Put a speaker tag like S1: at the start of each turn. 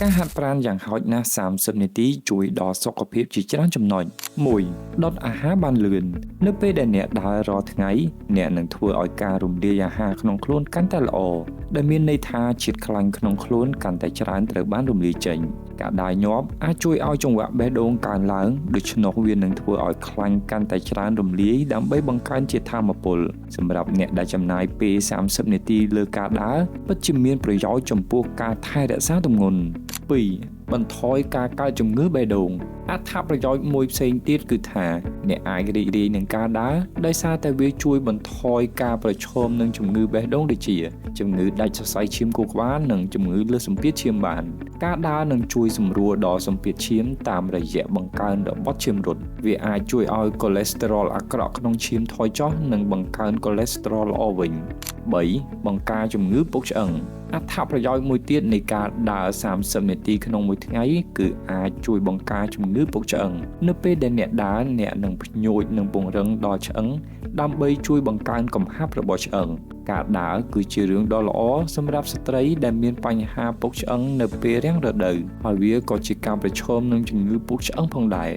S1: ការហាត់ប្រាណយ៉ាងហោចណាស់30នាទីជួយដល់សុខភាពជាច្រើនចំណុច1ដុតអាហារបានលឿននៅពេលដែលអ្នកដើររាល់ថ្ងៃអ្នកនឹងធ្វើឲ្យការរំលាយអាហារក្នុងខ្លួនកាន់តែល្អដែលមានន័យថាជាតិខ្លាញ់ក្នុងខ្លួនកាន់តែច្រើនត្រូវបានរំលាយចេញការដើរញាប់អាចជួយឲ្យចង្វាក់បេះដូងកើនឡើងដូច្នោះវានឹងធ្វើឲ្យខ្លាញ់កាន់តែច្រើនរំលាយដើម្បីបង្កើនជាថាមពលសម្រាប់អ្នកដែលចំណាយពេល30នាទីលើការដើរពិតជាមានប្រយោជន៍ចំពោះការថែរក្សាទម្ងន់2បន្ថយការកើតជំងឺបេះដូងអត្ថប្រយោជន៍មួយផ្សេងទៀតគឺថាអ្នកអាចរីករាយនឹងការដើរដោយសារតែវាជួយបន្ថយការប្រឈមនឹងជំងឺបេះដូងដូចជាជំងឺដាច់សរសៃឈាមខួរក្បាលនិងជំងឺលើសសម្ពាធឈាមបានការដើរនឹងជួយសម្រួលដល់សម្ពាធឈាមតាមរយៈបង្កើនរបត់ឈាមរត់វាអាចជួយឲ្យកូលេស្តេរ៉ុលអាក្រក់ក្នុងឈាមថយចុះនិងបង្កើនកូលេស្តេរ៉ុលល្អវិញ3បង្ការជំងឺពុកឆ្អឹងអត្ថប្រយោជន៍មួយទៀតនៃការដើរ30នាទីក្នុងមួយថ្ងៃគឺអាចជួយបង្ការជំងឺពុកឆ្អឹងនៅពេលដែលអ្នកដើរអ្នកនឹងភ្ញួចនិងពង្រឹងដល់ឆ្អឹងដើម្បីជួយបង្កើនកំហាប់របស់ឆ្អឹងការដើរគឺជារឿងដ៏ល្អសម្រាប់ស្ត្រីដែលមានបញ្ហាពុកឆ្អឹងនៅពេលរាំងរដូវហើយវាក៏ជាការប្រឈមនឹងជំងឺពុកឆ្អឹងផងដែរ